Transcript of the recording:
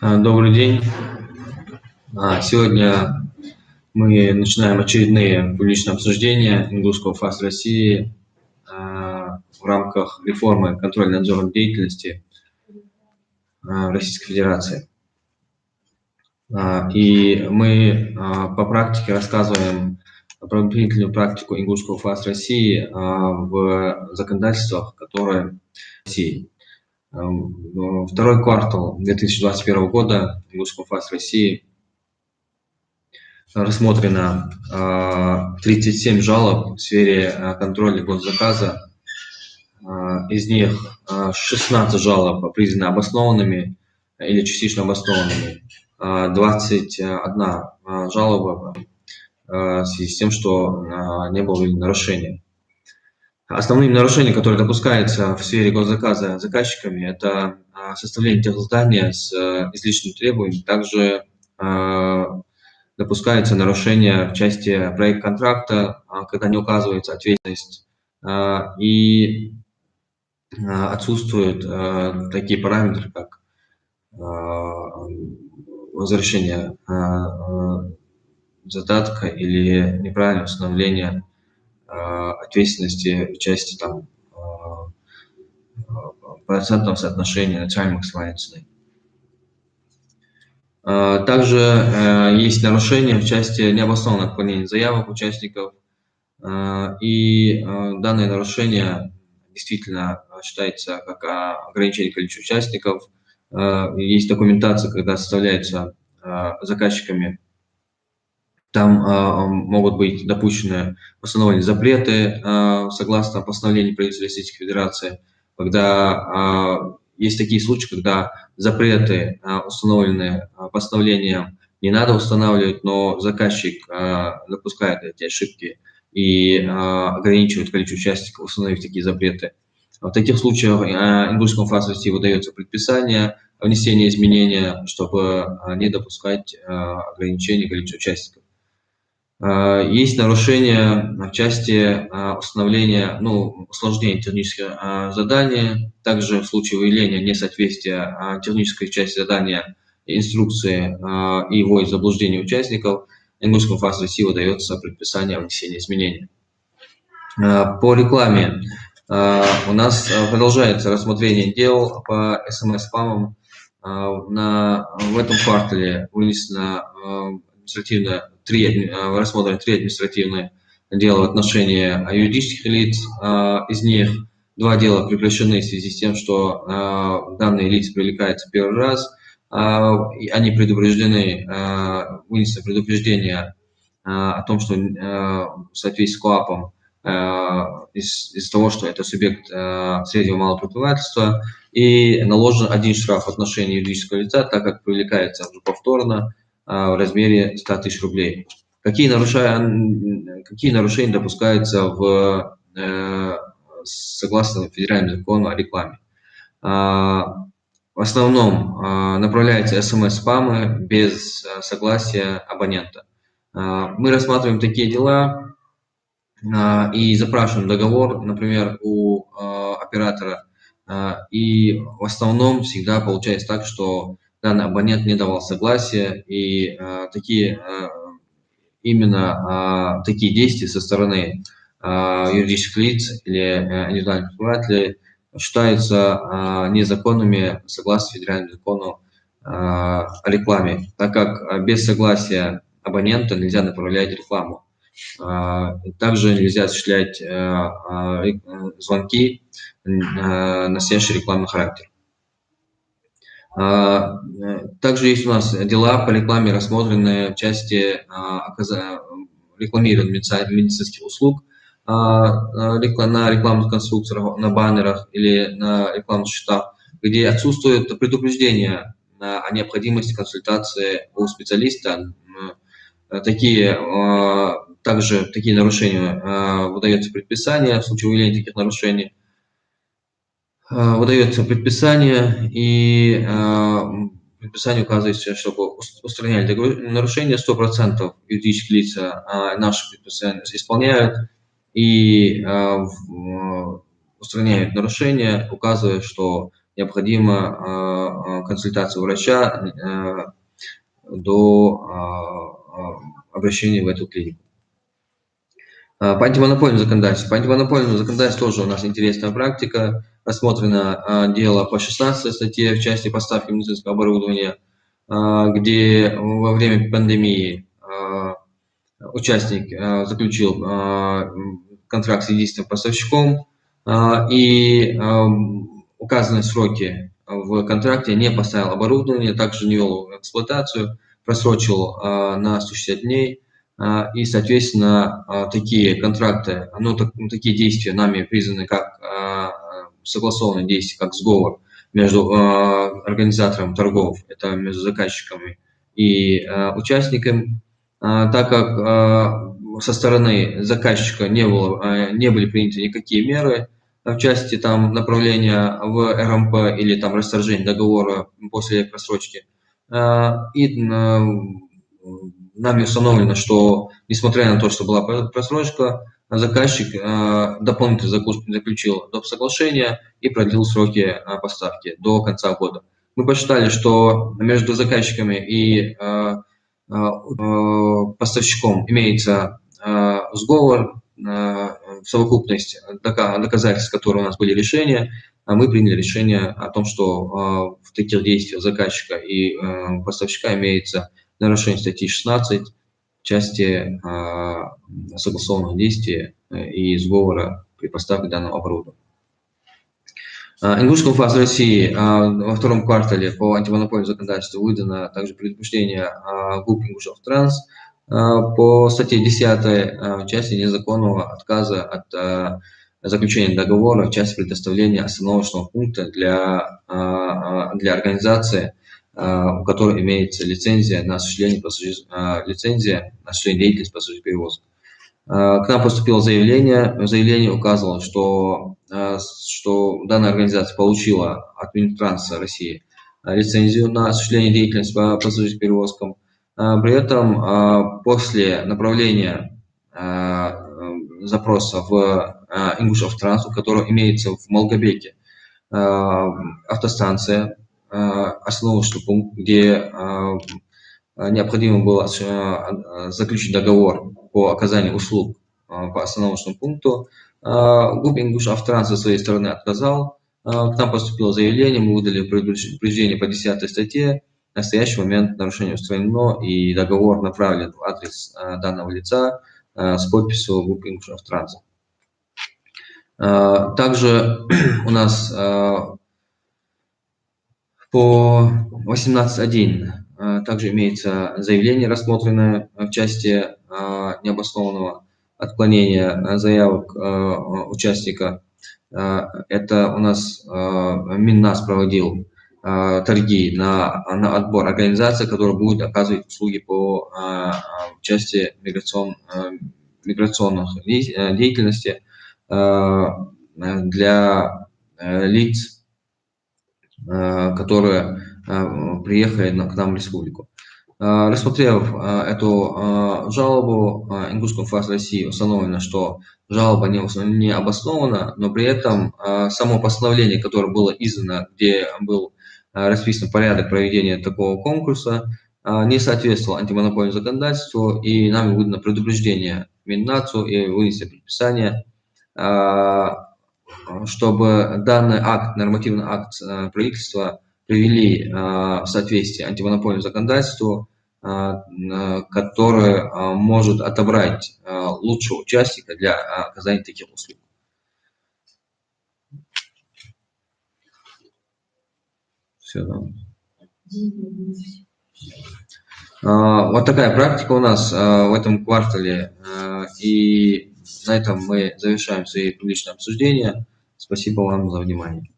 Добрый день. Сегодня мы начинаем очередные публичные обсуждения индусского ФАС России в рамках реформы контрольно-надзорной деятельности Российской Федерации. И мы по практике рассказываем про длительную практику индусского ФАС России в законодательствах, которые в России. Второй квартал 2021 года индусского ФАС России рассмотрено 37 жалоб в сфере контроля госзаказа. Из них 16 жалоб признаны обоснованными или частично обоснованными. 21 жалоба в связи с тем, что не было нарушения. Основными нарушениями, которые допускаются в сфере госзаказа заказчиками, это составление техзадания с излишними требованиями. Также допускается нарушение в части проекта контракта, когда не указывается ответственность, и отсутствуют такие параметры, как возвращение задатка или неправильное установление ответственности в части процентного соотношения начальной максимальной цены. Также есть нарушения в части необоснованного отклонения заявок участников, и данное нарушение действительно считается как ограничение количества участников. Есть документация, когда составляется заказчиками, там могут быть допущены постановленные запреты согласно постановлению правительства Российской Федерации, когда есть такие случаи, когда запреты, установленные постановлением, не надо устанавливать, но заказчик допускает эти ошибки и ограничивает количество участников, установив такие запреты. В таких случаях индусскому ФАС России выдается предписание о внесении изменения, чтобы не допускать ограничения количества участников. Есть нарушения в части установления, усложнения технического задания. Также в случае выявления несоответствия технической части задания инструкции и вводит в заблуждение участников, индусскому ФАС России выдается предписание о внесении изменений. По рекламе у нас продолжается рассмотрение дел по СМС-спамам. В этом квартале вынесено рассмотрены 3 административные дела в отношении юридических лиц. Из них 2 дела прекращены в связи с тем, что данные лица привлекаются первый раз. Они предупреждены, вынесено предупреждение о том, что в соответствии с КоАПом, из-за того, что это субъект среднего малого предпринимательства, и наложен 1 штраф в отношении юридического лица, так как привлекается уже повторно в размере 100 000 рублей. Какие нарушения допускаются согласно федеральному закону о рекламе? В основном направляются СМС-спамы без согласия абонента. Мы рассматриваем такие дела и запрашиваем договор, например, у оператора, и в основном всегда получается так, что данный абонент не давал согласия, и именно такие действия со стороны юридических лиц или индивидуальных предпринимателей считаются незаконными согласно федеральному закону о рекламе, так как без согласия абонента нельзя направлять рекламу. Также нельзя осуществлять звонки, носящие рекламный характер. Также есть у нас дела по рекламе, рассмотренные в части рекламирования медицинских услуг на рекламных конструкциях, на баннерах или на рекламных счетах, где отсутствует предупреждение о необходимости консультации у специалиста. Также такие нарушения выдается предписание в случае выявления таких нарушений. Выдается предписание, и предписание указывается, чтобы устраняли нарушения. 100% юридических лица наши предписания исполняют, и устраняют нарушения, указывая, что необходима консультация врача до обращения в эту клинику. По антимонопольному законодательству. По антимонопольному законодательству тоже у нас интересная практика. Рассмотрено дело по 16 статье в части поставки медицинского оборудования, где во время пандемии участник заключил контракт с единственным поставщиком, и указанные сроки в контракте не поставил оборудование, также не вел в эксплуатацию, просрочил на 160 дней. И, соответственно, такие контракты, такие действия нами признаны как согласованные действия, как сговор между организатором торгов, это между заказчиками и участниками, так как со стороны заказчика не были приняты никакие меры в части направления в РМП или расторжения договора после просрочки. И нами установлено, что, несмотря на то, что была просрочка, заказчик дополнительно заключил доп. Соглашение и продлил сроки поставки до конца года. Мы посчитали, что между заказчиками и поставщиком имеется сговор, совокупность доказательств, которые у нас были решения, мы приняли решение о том, что в таких действиях заказчика и поставщика имеется нарушение статьи 16 в части согласованных действий и сговора при поставке данного оборудования. Ингушскому России во втором квартале по антимонопольному законодательству выдано также предупреждение ГУП «Ингушавтранс» по статье 10 в части незаконного отказа от заключения договора в части предоставления остановочного пункта для организации, у которой имеется лицензия на осуществление деятельности пассажироперевозок. К нам поступило заявление. В заявлении указывалось, что данная организация получила от Минтранса России лицензию на осуществление деятельности по пассажироперевозкам. При этом после направления запроса в Ингушавтранс, у которого имеется в Малгобеке автостанция, остановочный пункт, где необходимо было заключить договор по оказанию услуг по остановочному пункту, ГУП «Ингушавтранс» со своей стороны отказал. К нам поступило заявление, мы выдали предупреждение по 10 статье. В настоящий момент нарушение устранено и договор направлен в адрес данного лица с подписью ГУП «Ингушавтранс». Также у нас по 18.1 также имеется заявление, рассмотренное в части необоснованного отклонения заявок участника. Это у нас Миннас проводил торги на отбор организации, которая будет оказывать услуги по части миграционных деятельности для лиц, которые приехали к нам в республику. Рассмотрев эту жалобу, Ингушскому ФАС России установлено, что жалоба не обоснована, но при этом само постановление, которое было издано, где был расписан порядок проведения такого конкурса, не соответствовало антимонопольному законодательству, и нам выдано предупреждение Миннацу и вынесено предписание, чтобы данный акт, нормативный акт правительства привели в соответствие антимонопольному законодательству, которое может отобрать лучшего участника для оказания таких услуг. Все, да. Вот такая практика у нас в этом квартале, и на этом мы завершаем свои публичные обсуждения. Спасибо вам за внимание.